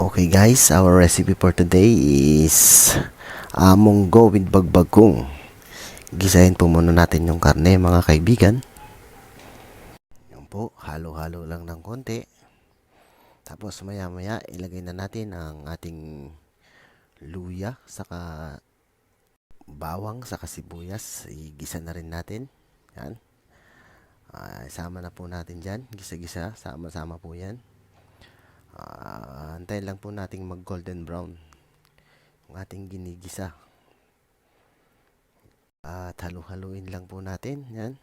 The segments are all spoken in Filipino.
Okay guys, our recipe for today is munggo with bagbagkong. Gisahin po muna natin yung karne mga kaibigan. Yan po, halo-halo lang ng konti. Tapos maya-maya ilagay na natin ang ating luya, saka bawang, saka sibuyas. Igisa na rin natin. Yan. Isama na po natin dyan. Gisa-gisa, sama-sama po yan. Antayin lang po nating mag golden brown yung ating ginigisa. At halu-haluin lang po natin. Yan.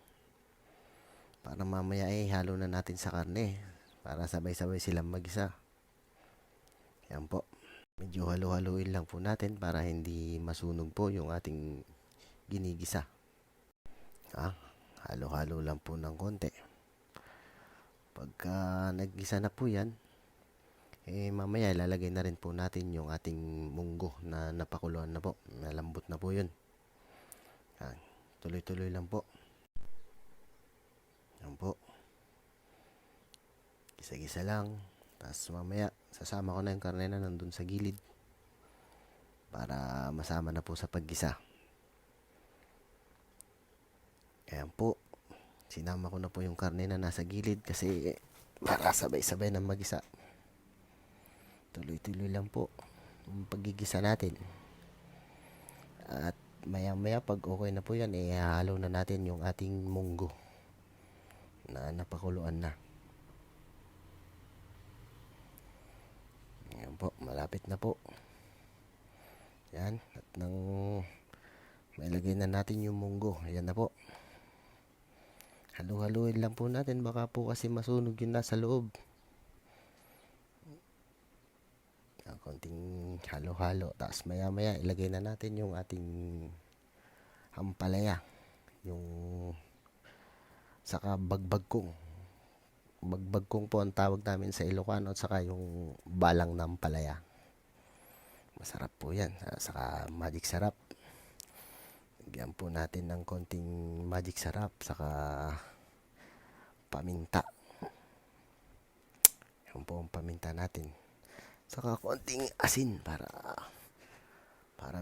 Para mamaya halo na natin sa karne. Para sabay-sabay silang magisa. Yan po. Medyo halu-haluin lang po natin para hindi masunog po yung ating ginigisa. Halo-halo lang po ng konti. Pagka naggisa na po yan, mamaya ilalagay na rin po natin yung ating munggo na napakuluan na po. Nalambot na po yun. Tuloy-tuloy lang po. Yan po. Gisa-gisa lang. Tapos mamaya sasama ko na yung karne na nandun sa gilid para masama na po sa paggisa. Ayan po. Sinama ko na po yung karne na nasa gilid kasi para sabay-sabay na magisa. Tuloy-tuloy lang po yung paggigisa natin. At maya-maya pag okay na po yan, halo na natin yung ating munggo na napakuluan na. Ayan po, malapit na po. Yan, at nang mailagay na natin yung munggo, ayan na po. Halu-haluin lang po natin, baka po kasi masunog yun nasa loob. Konting halo-halo. Tapos maya-maya ilagay na natin yung ating ampalaya. Yung saka bagbagkong. Bagbagkong po ang tawag namin sa Ilocano at saka yung balang ng ampalaya. Masarap po yan. Saka magic sarap. Lagyan po natin ng konting magic sarap saka paminta. Yan po ang paminta natin. Saka konting asin para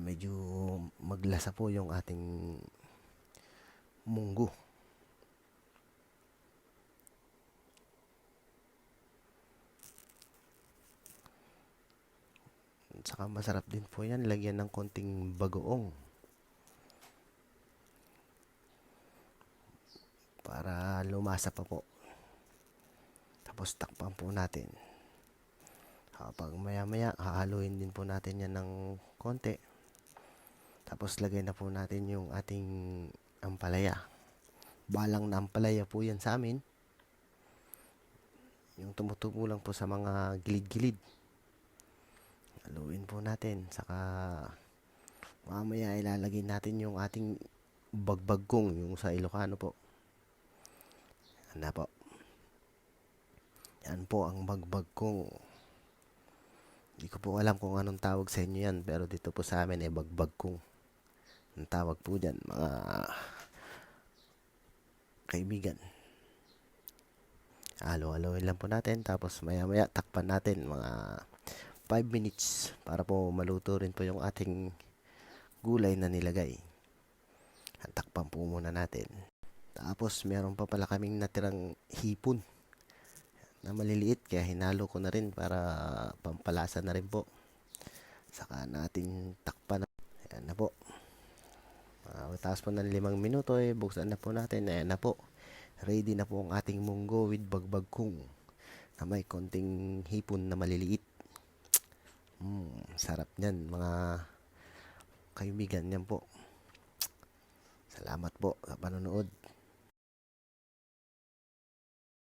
medyo maglasa po yung ating munggo. Saka masarap din po yan, lagyan ng konting bagoong para lumasa pa po. Tapos takpan po natin. Pag maya-maya, hahaluin din po natin yan ng konti. Tapos lagay na po natin yung ating ampalaya. Balang na ampalaya po yan sa amin. Yung tumutubo lang po sa mga gilid-gilid. Haluin po natin. Saka mamaya ilalagay natin yung ating bagbagkong, yung sa Ilocano po. Yan na po. Yan po ang bagbagkong. Hindi ko po alam kung anong tawag sa inyo yan, pero dito po sa amin bagbagkong. Ang tawag po dyan, mga kaibigan. Halo-haloin lang po natin, tapos maya-maya takpan natin mga 5 minutes para po maluto rin po yung ating gulay na nilagay. Takpan po muna natin. Tapos meron pa pala kaming natirang hipon na maliliit, kaya hinalo ko na rin para pampalasa na rin po. Saka natin takpan. Ayan na po. Tapos po ng 5 minuto, buksan na po natin. Ayan na po. Ready na po ang ating munggo with bagbagkong na may konting hipon na maliliit. Sarap niyan mga kaibigan. Yan po. Salamat po sa panonood.